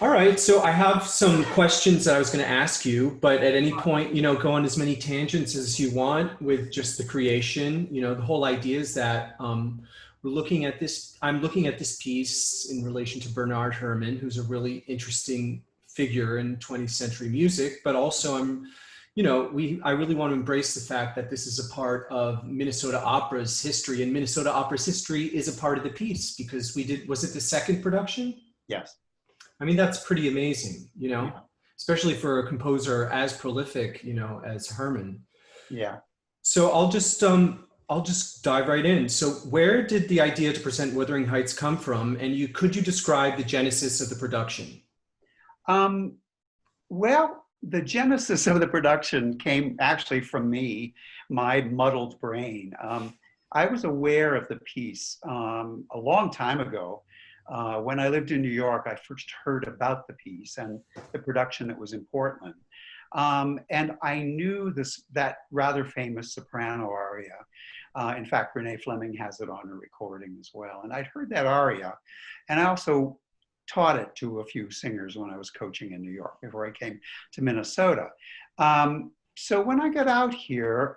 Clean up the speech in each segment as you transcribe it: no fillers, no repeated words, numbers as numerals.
All right, so I have some questions that I was going to ask you, but at any point, go on as many tangents as you want with just the creation. The whole idea is that we're looking at this, I'm looking at this piece in relation to Bernard Herrmann, who's a really interesting figure in 20th century music, but also I really want to embrace the fact that this is a part of Minnesota Opera's history, and Minnesota Opera's history is a part of the piece because was it the second production? Yes. I mean, that's pretty amazing, Yeah. especially for a composer as prolific, as Herman. Yeah. So I'll just dive right in. So where did the idea to present Wuthering Heights come from? And could you describe the genesis of the production? Um, well, the genesis of the production came actually from me, my muddled brain. I was aware of the piece a long time ago. When I lived in New York, I first heard about the piece and the production that was in Portland. And I knew that rather famous soprano aria. In fact, Renee Fleming has it on her recording as well. And I'd heard that aria. And I also taught it to a few singers when I was coaching in New York before I came to Minnesota. So when I got out here,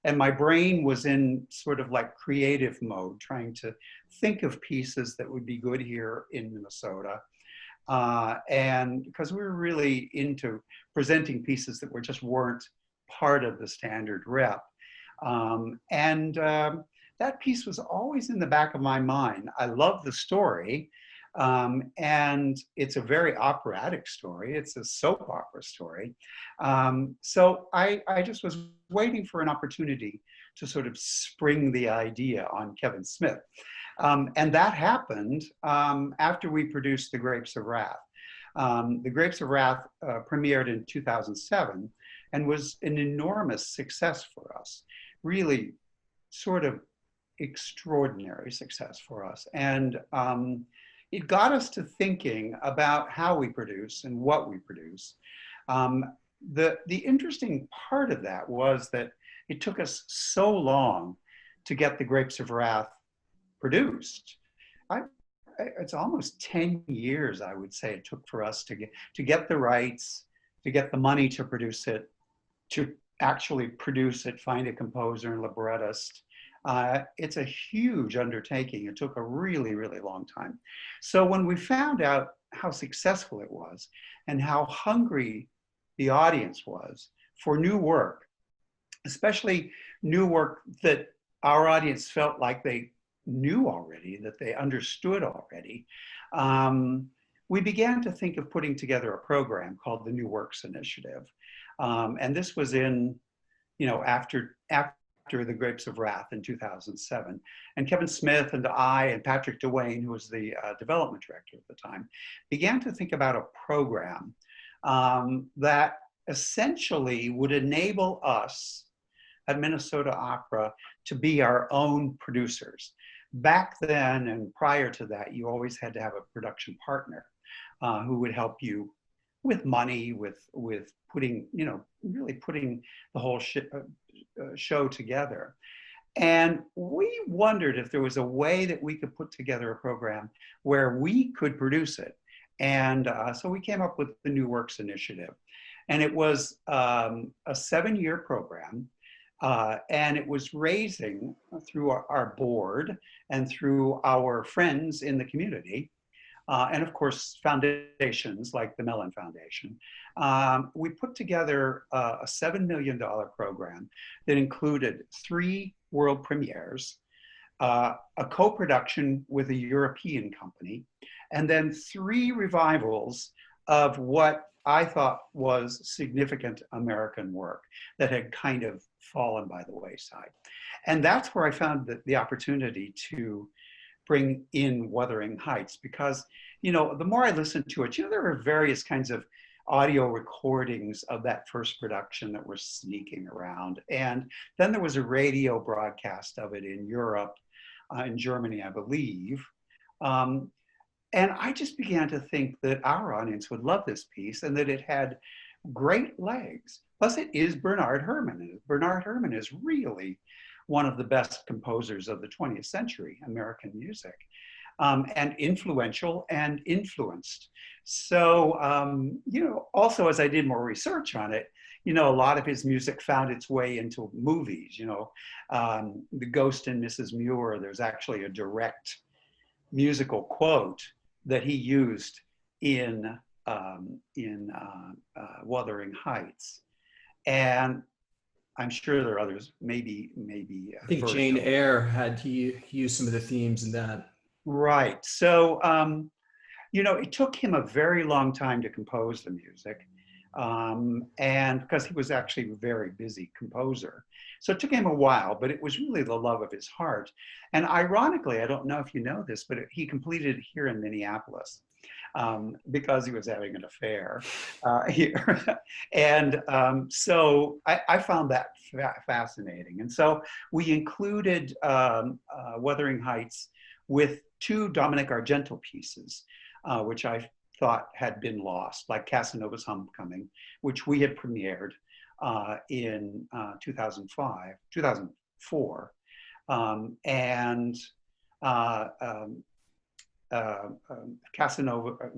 and my brain was in sort of like creative mode, trying to think of pieces that would be good here in Minnesota. And because we were really into presenting pieces that just weren't part of the standard rep. That piece was always in the back of my mind. I love the story. And it's a very operatic story. It's a soap opera story. So I just was waiting for an opportunity to sort of spring the idea on Kevin Smith. And that happened after we produced The Grapes of Wrath. The Grapes of Wrath premiered in 2007 and was an enormous success for us. Really sort of extraordinary success for us. And it got us to thinking about how we produce and what we produce. The interesting part of that was that it took us so long to get The Grapes of Wrath produced. It's almost 10 years, I would say, it took for us to get the rights, to get the money to produce it, to actually produce it, find a composer and librettist. It's a huge undertaking. It took a really, really long time. So when we found out how successful it was and how hungry the audience was for new work, especially new work that our audience felt like they knew already, that they understood already, we began to think of putting together a program called the New Works Initiative. And this was after The Grapes of Wrath in 2007. And Kevin Smith and I and Patrick Duane, who was the development director at the time, began to think about a program that essentially would enable us at Minnesota Opera to be our own producers. Back then and prior to that, you always had to have a production partner who would help you with money, with putting, really putting the whole show together. And we wondered if there was a way that we could put together a program where we could produce it. And so we came up with the New Works Initiative. And it was a 7-year program. And it was raising through our board and through our friends in the community, and of course, foundations like the Mellon Foundation. We put together a $7 million program that included 3 world premieres, a co-production with a European company, and then 3 revivals of what I thought was significant American work that had kind of fallen by the wayside. And that's where I found the opportunity to bring in Wuthering Heights, because, the more I listened to it, there were various kinds of audio recordings of that first production that were sneaking around. And then there was a radio broadcast of it in Europe, in Germany, I believe. And I just began to think that our audience would love this piece and that it had great legs. Plus, it is Bernard Herrmann. Bernard Herrmann is really one of the best composers of the 20th century American music, and influential and influenced So, also as I did more research on it, a lot of his music found its way into movies, The Ghost and Mrs. Muir, there's actually a direct musical quote that he used in Wuthering Heights. And I'm sure there are others, maybe I think Jane Vertigo. Eyre he used some of the themes in that. Right. So, it took him a very long time to compose the music. And because he was actually a very busy composer. So it took him a while, but it was really the love of his heart. And ironically, I don't know if you know this, but he completed it here in Minneapolis because he was having an affair here. And so I found that fascinating. And so we included Wuthering Heights with two Dominic Argento pieces, which I thought had been lost, like Casanova's Homecoming, which we had premiered in 2004. And not Casanova,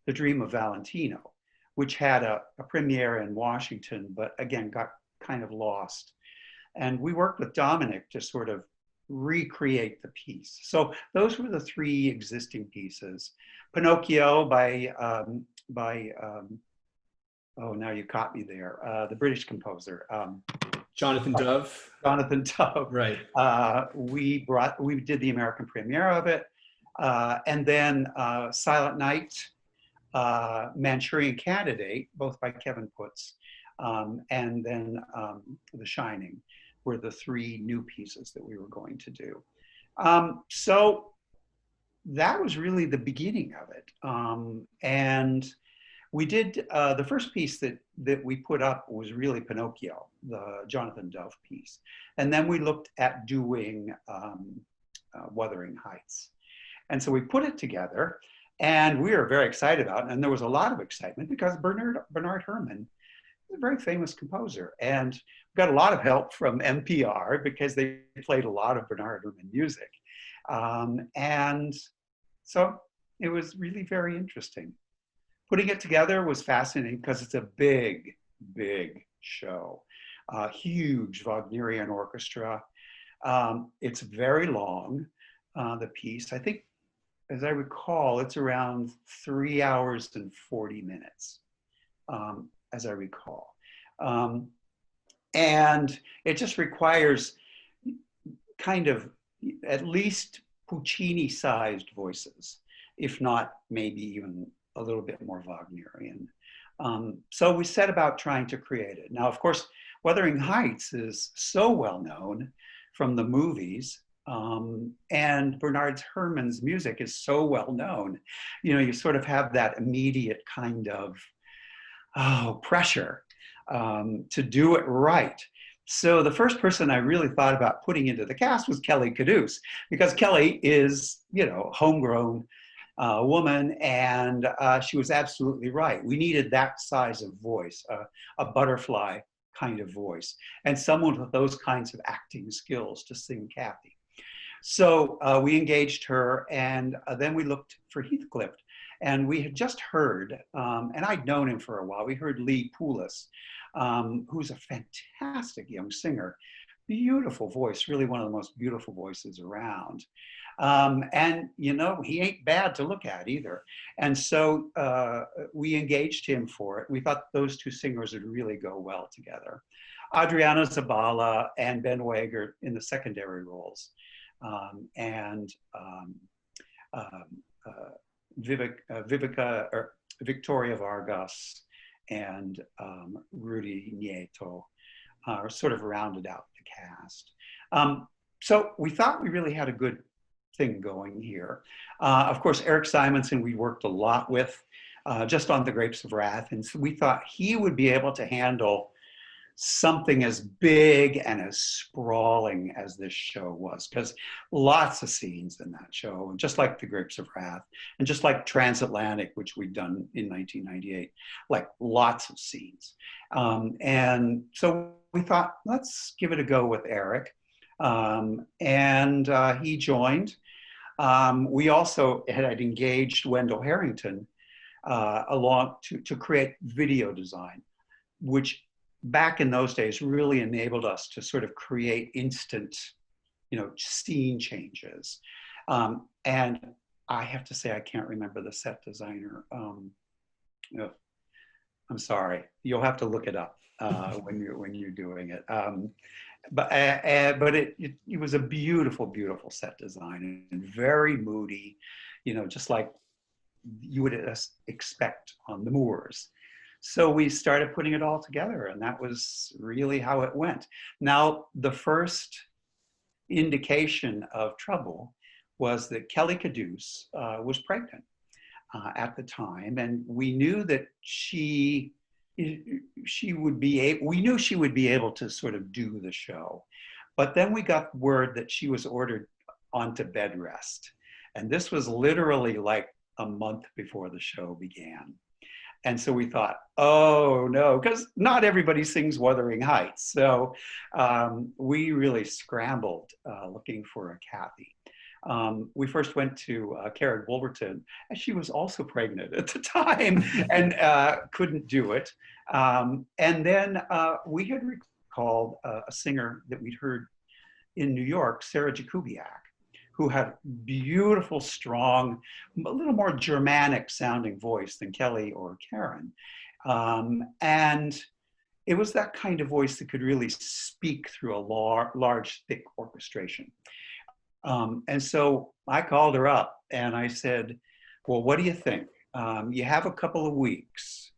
The Dream of Valentino, which had a premiere in Washington, but again, got kind of lost. And we worked with Dominic to sort of recreate the piece. So those were the three existing pieces. Pinocchio by oh, now you caught me there, the British composer. Jonathan Dove. Jonathan Dove. Right. We did the American premiere of it. And then Silent Night, Manchurian Candidate, both by Kevin Putz, and then The Shining were the three new pieces that we were going to do. So that was really the beginning of it. And we did, the first piece that we put up was really Pinocchio, the Jonathan Dove piece. And then we looked at doing Wuthering Heights. And so we put it together and we were very excited about it. And there was a lot of excitement because Bernard Herman is a very famous composer. And we got a lot of help from NPR because they played a lot of Bernard Herman music. And so it was really very interesting. Putting it together was fascinating because it's a big, big show. Huge Wagnerian orchestra. It's very long, the piece. I think, as I recall, it's around 3 hours and 40 minutes, as I recall. And it just requires kind of at least Puccini-sized voices, if not maybe even a little bit more Wagnerian. So we set about trying to create it. Now, of course, Wuthering Heights is so well known from the movies, and Bernard Herrmann's music is so well known. You sort of have that immediate kind of pressure to do it right. So the first person I really thought about putting into the cast was Kelly Caduce, because Kelly is, homegrown woman, and she was absolutely right. We needed that size of voice, a butterfly kind of voice, and someone with those kinds of acting skills to sing Kathy. So we engaged her, and then we looked for Heathcliff. And we had just heard, and I'd known him for a while, we heard Lee Poulos, who's a fantastic young singer, beautiful voice, really one of the most beautiful voices around. And, he ain't bad to look at either. And so we engaged him for it. We thought those two singers would really go well together. Adriana Zabala and Ben Wager in the secondary roles. Victoria Vargas and Rudy Nieto sort of rounded out the cast. So we thought we really had a good thing going here. Of course, Eric Simonson we worked a lot with just on The Grapes of Wrath, and so we thought he would be able to handle something as big and as sprawling as this show was, because lots of scenes in that show, just like The Grapes of Wrath, and just like Transatlantic, which we'd done in 1998, like lots of scenes. And so we thought, let's give it a go with Eric. And he joined. We also had engaged Wendell Harrington along to create video design, which back in those days really enabled us to sort of create instant, scene changes. And I have to say, I can't remember the set designer. I'm sorry, you'll have to look it up when you're doing it. But it was a beautiful, beautiful set design and very moody, just like you would expect on the moors. So we started putting it all together, and that was really how it went. Now, the first indication of trouble was that Kelly Caduce was pregnant at the time, and we knew that she would be we knew she would be able to sort of do the show. But then we got word that she was ordered onto bed rest. And this was literally like a month before the show began. And so we thought, oh no, because not everybody sings Wuthering Heights. So we really scrambled looking for a Kathy. We first went to Karen Wolverton, and she was also pregnant at the time and couldn't do it. And then we had recalled a singer that we'd heard in New York, Sarah Jakubiak, who had beautiful, strong, a little more Germanic sounding voice than Kelly or Karen. And it was that kind of voice that could really speak through a large, thick orchestration. And so I called her up and I said, well, what do you think? You have a couple of weeks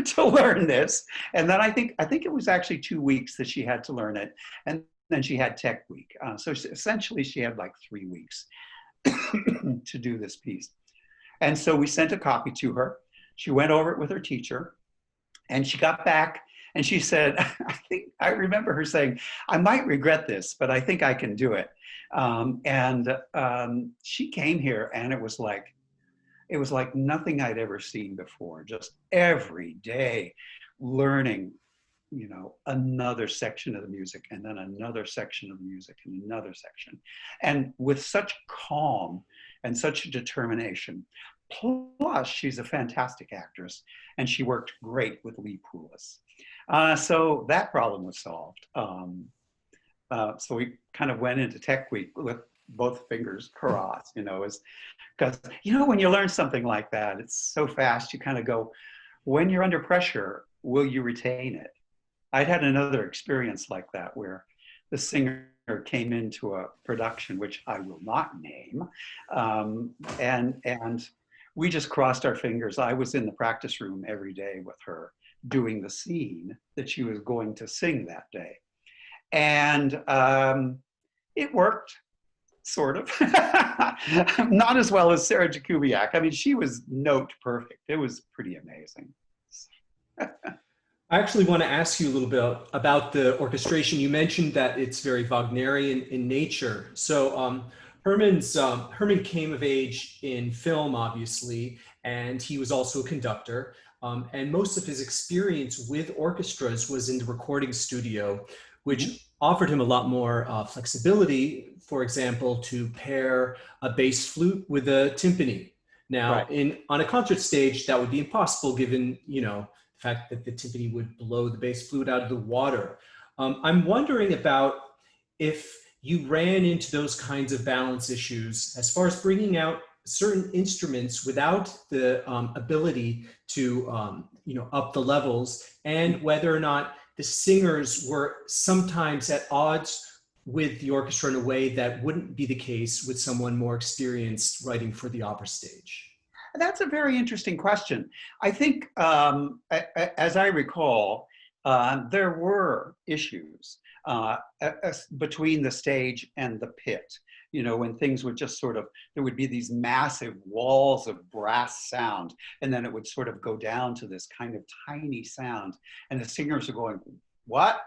to learn this. And then I think it was actually 2 weeks that she had to learn it. And then she had tech week. So essentially she had like 3 weeks to do this piece. And so we sent a copy to her. She went over it with her teacher and she got back and she said, I remember her saying, I might regret this, but I think I can do it. She came here and it was like nothing I'd ever seen before, just every day learning, another section of the music and then another section of the music and another section. And with such calm and such determination. Plus, she's a fantastic actress and she worked great with Lee Poulos. So that problem was solved. So we kind of went into Tech Week with both fingers crossed, because, when you learn something like that, it's so fast, you kind of go, when you're under pressure, will you retain it? I'd had another experience like that where the singer came into a production, which I will not name, and we just crossed our fingers. I was in the practice room every day with her doing the scene that she was going to sing that day. And it worked, sort of. Not as well as Sarah Jakubiak. I mean, she was note perfect. It was pretty amazing. I actually want to ask you a little bit about the orchestration. You mentioned that it's very Wagnerian in nature. So Herman came of age in film, obviously, and he was also a conductor. And most of his experience with orchestras was in the recording studio, which offered him a lot more flexibility, for example, to pair a bass flute with a timpani. Now, right. On a concert stage, that would be impossible given, the fact that the timpani would blow the bass flute out of the water. I'm wondering about if you ran into those kinds of balance issues as far as bringing out certain instruments without the ability to, up the levels, and whether or not the singers were sometimes at odds with the orchestra in a way that wouldn't be the case with someone more experienced writing for the opera stage. That's a very interesting question. I think, as I recall, there were issues between the stage and the pit. When things would just sort of, there would be these massive walls of brass sound, and then it would sort of go down to this kind of tiny sound, and the singers are going, what?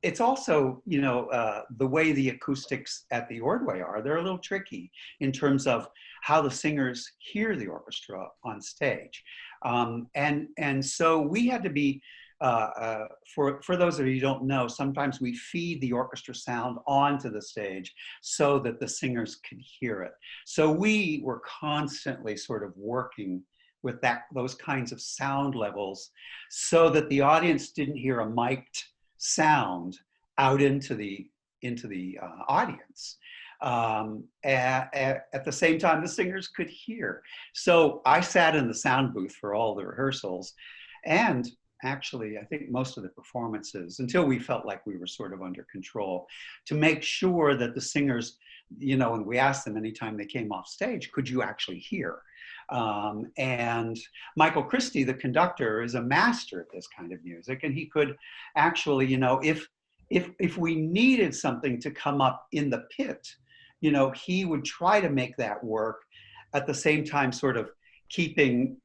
It's also, the way the acoustics at the Ordway are, they're a little tricky in terms of how the singers hear the orchestra on stage. And so we had to be for those of you who don't know, sometimes we feed the orchestra sound onto the stage so that the singers could hear it. So we were constantly sort of working with those kinds of sound levels so that the audience didn't hear a mic'd sound out into the audience. At the same time, the singers could hear. So I sat in the sound booth for all the rehearsals, and actually, I think most of the performances, until we felt like we were sort of under control, to make sure that the singers, and we asked them anytime they came off stage, could you actually hear? And Michael Christie, the conductor, is a master at this kind of music, and he could actually, if we needed something to come up in the pit, he would try to make that work at the same time, sort of keeping,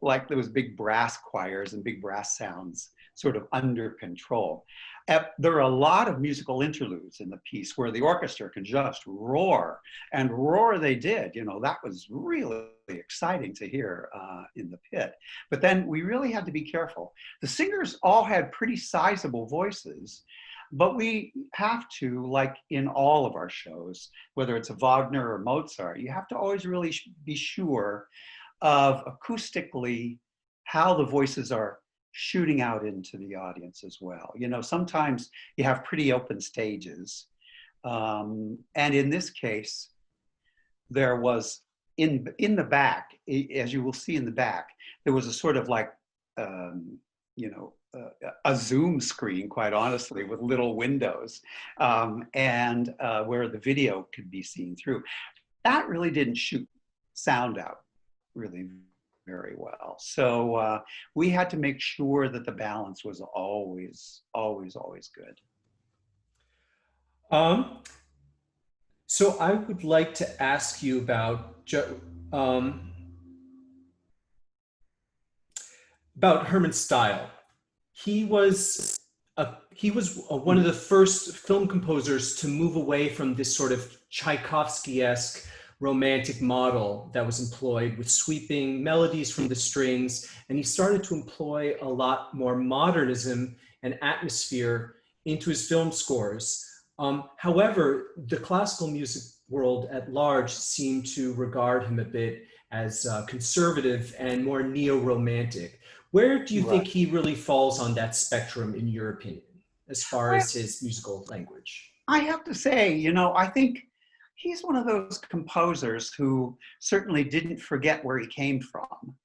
like those big brass choirs and big brass sounds sort of under control. There are a lot of musical interludes in the piece where the orchestra can just roar, and roar they did. That was really exciting to hear in the pit. But then we really had to be careful. The singers all had pretty sizable voices, but we have to, like in all of our shows, whether it's a Wagner or Mozart, you have to always really be sure of acoustically how the voices are shooting out into the audience as well. Sometimes you have pretty open stages. And in this case, there was in the back, as you will see in the back, there was a sort of like, a Zoom screen, quite honestly, with little windows, and where the video could be seen through. That really didn't shoot sound out really very well. So we had to make sure that the balance was always, always, always good. So I would like to ask you about Herman's style. He was one of the first film composers to move away from this sort of Tchaikovsky-esque romantic model that was employed with sweeping melodies from the strings, and he started to employ a lot more modernism and atmosphere into his film scores. However, the classical music world at large seemed to regard him a bit as conservative and more neo-romantic. Where do you think he really falls on that spectrum, in your opinion, as far as his musical language? I have to say, I think he's one of those composers who certainly didn't forget where he came from,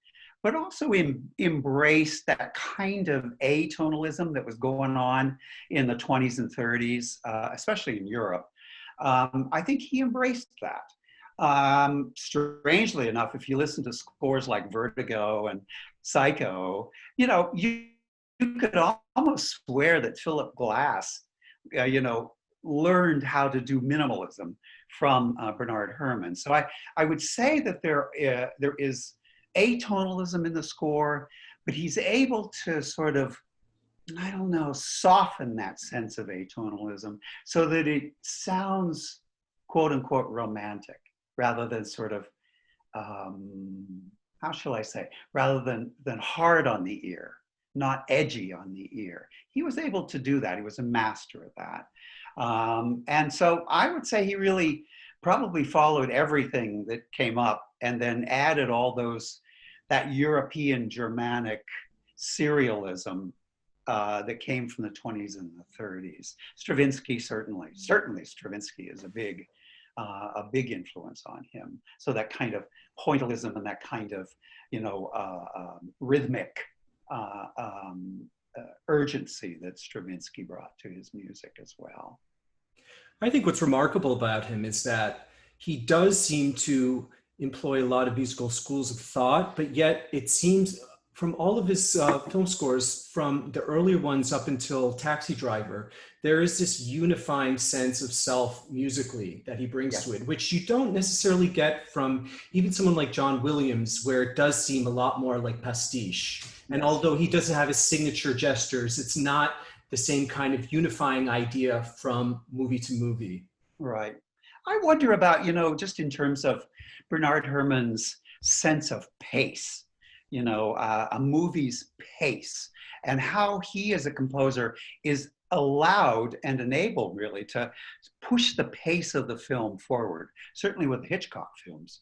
but also embraced that kind of atonalism that was going on in the 20s and 30s, especially in Europe. I think he embraced that. Strangely enough, if you listen to scores like Vertigo and Psycho, you could almost swear that Philip Glass, learned how to do minimalism from Bernard Herrmann. So I would say that there is atonalism in the score, but he's able to sort of, I don't know, soften that sense of atonalism so that it sounds quote unquote romantic rather than sort of, how shall I say, rather than hard on the ear, not edgy on the ear. He was able to do that. He was a master of that. And so I would say he really probably followed everything that came up and then added all that European Germanic serialism that came from the 20s and the 30s. Stravinsky certainly Stravinsky is a big influence on him. So that kind of pointillism and that kind of, rhythmic urgency that Stravinsky brought to his music as well. I think what's remarkable about him is that he does seem to employ a lot of musical schools of thought, but yet it seems from all of his film scores, from the earlier ones up until Taxi Driver, there is this unifying sense of self musically that he brings to it, which you don't necessarily get from even someone like John Williams, where it does seem a lot more like pastiche. And although he doesn't have his signature gestures, it's not the same kind of unifying idea from movie to movie. Right. I wonder about, just in terms of Bernard Herrmann's sense of pace. a movie's pace, and how he as a composer is allowed and enabled really to push the pace of the film forward. Certainly with the Hitchcock films,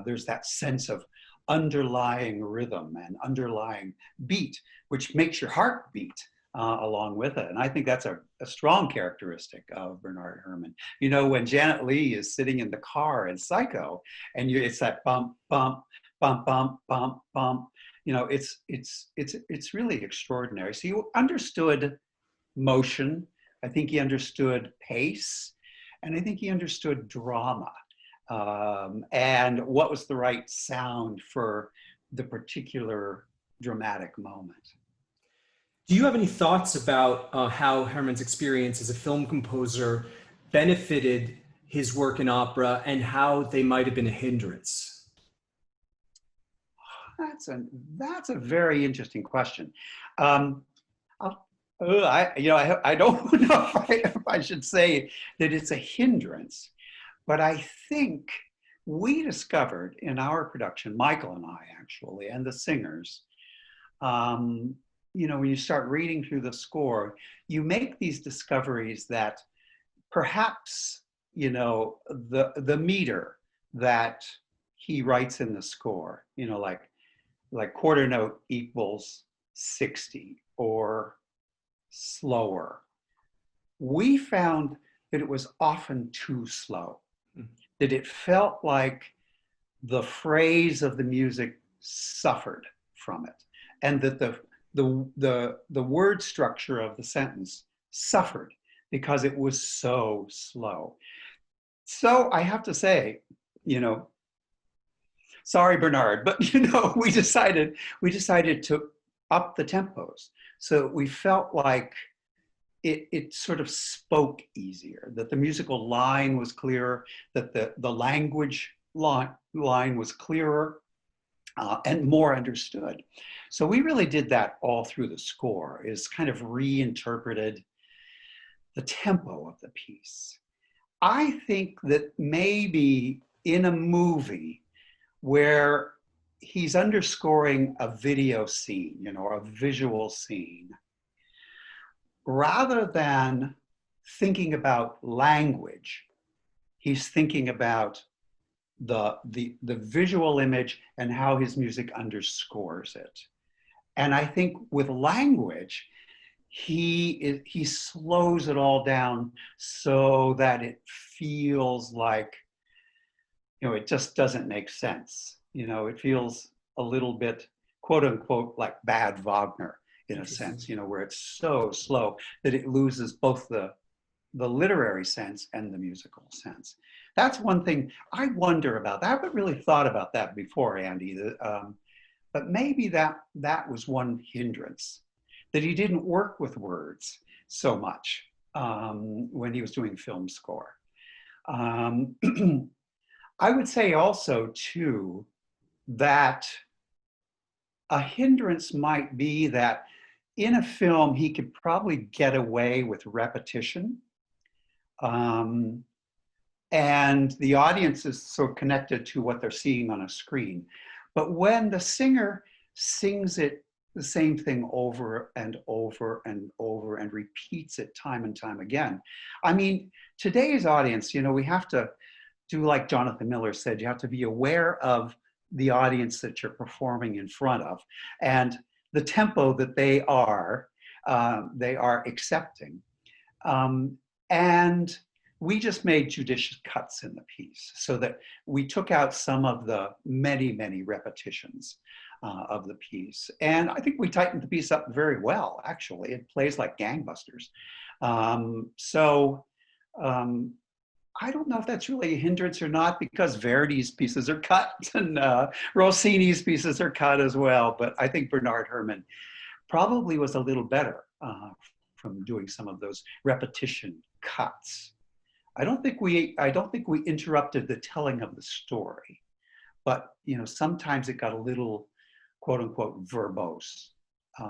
there's that sense of underlying rhythm and underlying beat, which makes your heart beat along with it. And I think that's a strong characteristic of Bernard Herrmann. When Janet Leigh is sitting in the car in Psycho, and it's that bump, bump, bump, bump, bump, bump, it's really extraordinary. So you understood motion. I think he understood pace, and I think he understood drama, and what was the right sound for the particular dramatic moment. Do you have any thoughts about how Herman's experience as a film composer benefited his work in opera, and how they might have been a hindrance? That's a very interesting question. I don't know if I should say that it's a hindrance, but I think we discovered in our production, Michael and I actually, and the singers, when you start reading through the score, you make these discoveries that perhaps, the meter that he writes in the score, like quarter note equals 60 or slower. We found that it was often too slow, that it felt like the phrase of the music suffered from it, and that the word structure of the sentence suffered because it was so slow. So I have to say, sorry, Bernard, but we decided to up the tempos. So we felt like it sort of spoke easier, that the musical line was clearer, that the language line was clearer and more understood. So we really did that all through the score, is kind of reinterpreted the tempo of the piece. I think that maybe in a movie where he's underscoring a video scene, or a visual scene, rather than thinking about language, he's thinking about the visual image and how his music underscores it. And I think with language, he slows it all down so that it feels like, it just doesn't make sense. It feels a little bit, quote unquote, like bad Wagner in a sense, where it's so slow that it loses both the literary sense and the musical sense. That's one thing I wonder about. I haven't really thought about that before, Andy, but maybe that was one hindrance, that he didn't work with words so much when he was doing film score. I would say also, too, that a hindrance might be that in a film, he could probably get away with repetition. And the audience is so connected to what they're seeing on a screen. But when the singer sings it, the same thing over and over and over, and repeats it time and time again. I mean, today's audience, we have to do like Jonathan Miller said, you have to be aware of the audience that you're performing in front of, and the tempo that they are accepting. And we just made judicious cuts in the piece so that we took out some of the many, many repetitions of the piece. And I think we tightened the piece up very well, actually. It plays like gangbusters. I don't know if that's really a hindrance or not, because Verdi's pieces are cut and Rossini's pieces are cut as well. But I think Bernard Herrmann probably was a little better from doing some of those repetition cuts. I don't think we interrupted the telling of the story, but sometimes it got a little, quote unquote, verbose. I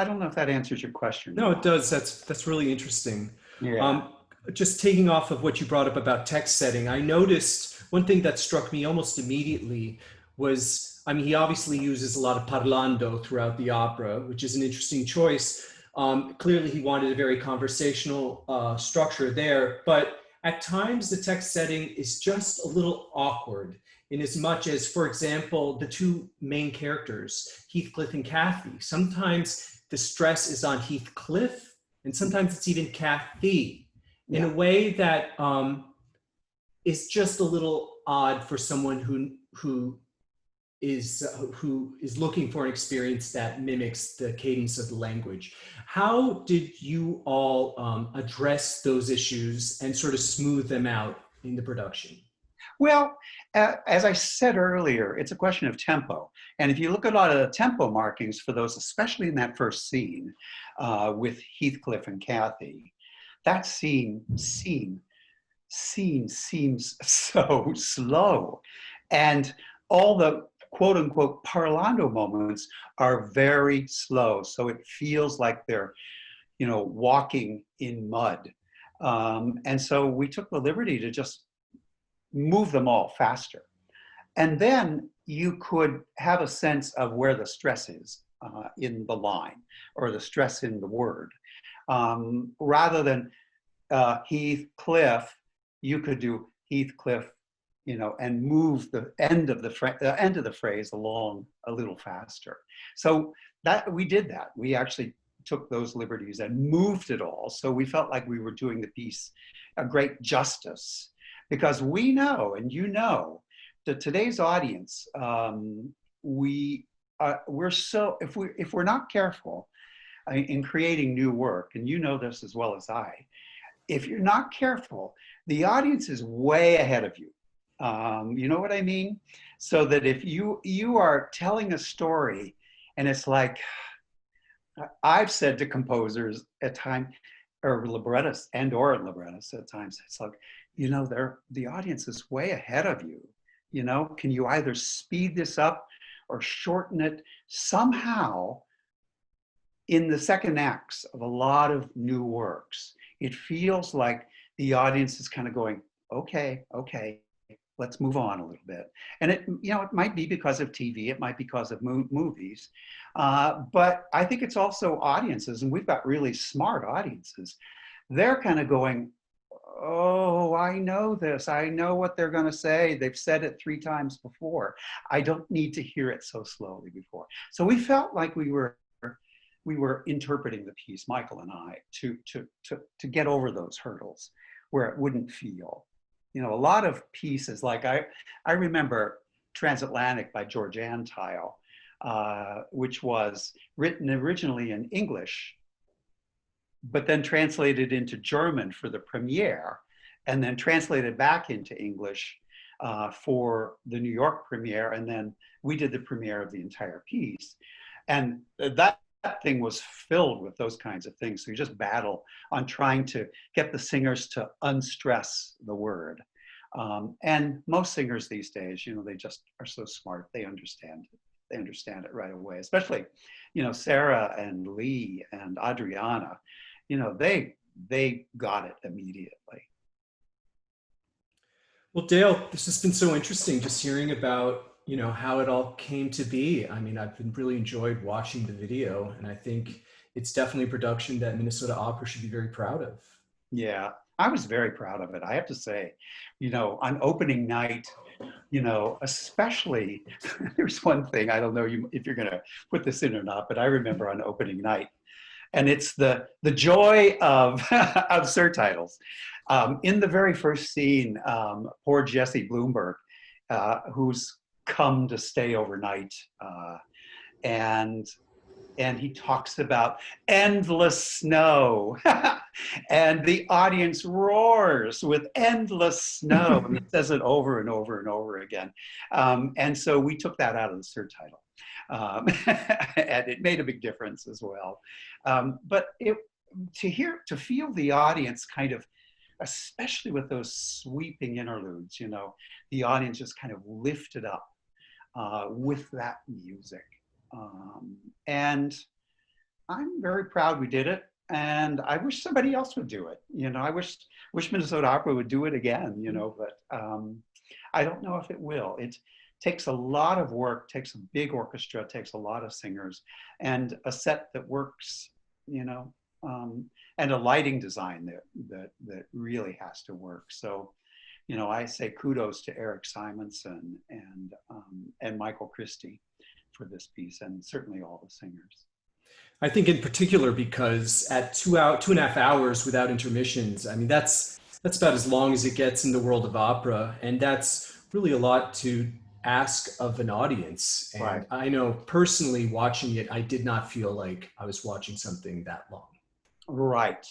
don't know if that answers your question. No, it does. That's really interesting. Yeah. just taking off of what you brought up about text setting, I noticed one thing that struck me almost immediately was, I mean, he obviously uses a lot of parlando throughout the opera, which is an interesting choice. Clearly, he wanted a very conversational structure there, but at times the text setting is just a little awkward in as much as, for example, the two main characters, Heathcliff and Cathy. Sometimes the stress is on Heathcliff, and sometimes it's even Cathy in a Yeah. way that is just a little odd for someone who is looking for an experience that mimics the cadence of the language. How did you all address those issues and sort of smooth them out in the production? Well, as I said earlier, it's a question of tempo. And if you look at a lot of the tempo markings for those, especially in that first scene with Heathcliff and Cathy, that scene seems so slow. And all the quote unquote parlando moments are very slow. So it feels like they're, walking in mud. And so we took the liberty to just move them all faster. And then you could have a sense of where the stress is in the line or the stress in the word. Rather than Heathcliff, you could do Heathcliff, and move the end of the phrase along a little faster. So that we did that. We actually took those liberties and moved it all. So we felt like we were doing the piece a great justice, because we know, and that today's audience, we're so, if we're not careful in creating new work, and you know this as well as I, if you're not careful, the audience is way ahead of you. You know what I mean? So that if you are telling a story, and it's like, I've said to composers at times, or librettists at times, it's like, the audience is way ahead of you. Can you either speed this up or shorten it somehow? In the second acts of a lot of new works, it feels like the audience is kind of going, okay, let's move on a little bit. And it might be because of TV, it might be because of movies, but I think it's also audiences, and we've got really smart audiences. They're kind of going, oh, I know this. I know what they're going to say. They've said it 3 times before. I don't need to hear it so slowly before. So we felt like we were interpreting the piece, Michael and I, to get over those hurdles where it wouldn't feel. A lot of pieces, like I remember Transatlantic by George Antheil, which was written originally in English, but then translated into German for the premiere, and then translated back into English for the New York premiere, and then we did the premiere of the entire piece. And that thing was filled with those kinds of things. So you just battle on trying to get the singers to unstress the word. And most singers these days, they just are so smart. They understand it. They understand it right away, especially, Sarah and Lee and Adriana, they got it immediately. Well, Dale, this has been so interesting just hearing about, how it all came to be. I mean, I've been really enjoyed watching the video, and I think it's definitely a production that Minnesota Opera should be very proud of. Yeah, I was very proud of it. I have to say, on opening night, especially, there's one thing, I don't know if you're going to put this in or not, but I remember on opening night, and it's the joy of, of surtitles. In the very first scene, poor Jesse Bloomberg, who's come to stay overnight, and he talks about endless snow, and the audience roars with endless snow. And he says it over and over and over again. And so we took that out of the surtitle. And it made a big difference as well. But to feel the audience kind of, especially with those sweeping interludes, the audience just kind of lifted up with that music. And I'm very proud we did it. and I wish somebody else would do it. You know, I wish Minnesota Opera would do it again. You know, but I don't know if it will. It takes a lot of work, takes a big orchestra, takes a lot of singers, and a set that works. You know, and a lighting design that really has to work. So, you know, I say kudos to Eric Simonson and Michael Christie for this piece, and certainly all the singers. I think in particular because at 2.5 hours without intermissions, I mean, that's about as long as it gets in the world of opera. And that's really a lot to ask of an audience. And Right. I know personally watching it, I did not feel like I was watching something that long. Right.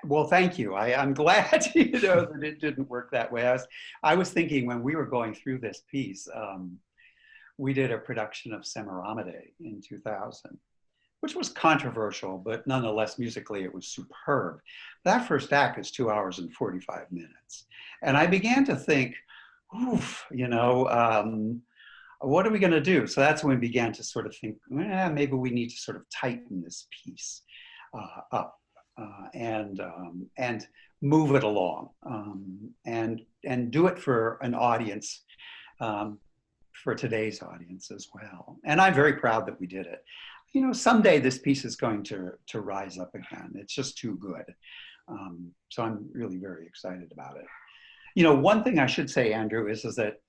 Well, thank you. I'm glad, you know, that it didn't work that way. I was thinking when we were going through this piece, we did a production of Semiramide in 2000, which was controversial, but nonetheless, musically, it was superb. That first act is 2 hours and 45 minutes. And I began to think, oof, you know, what are we going to do? So that's when we began to sort of think, maybe we need to sort of tighten this piece up and move it along and do it for an audience, for today's audience as well. And I'm very proud that we did it. You know, someday this piece is going to rise up again. It's just too good. So I'm really very excited about it. You know, one thing I should say, Andrew, is that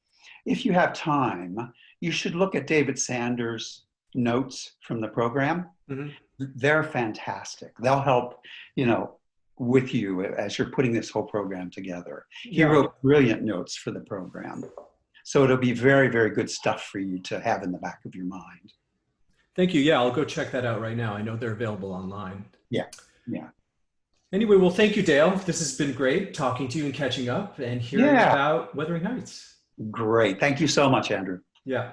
if you have time, you should look at David Sanders' notes from the program. Mm-hmm. They're fantastic. They'll help, you know, with you as you're putting this whole program together. He wrote brilliant notes for the program. So it'll be very, very good stuff for you to have in the back of your mind. Thank you. Yeah, I'll go check that out right now. I know they're available online. Yeah, yeah. Anyway, well, thank you, Dale. This has been great talking to you and catching up and hearing about Wuthering Heights. Great. Thank you so much, Andrew. Yeah.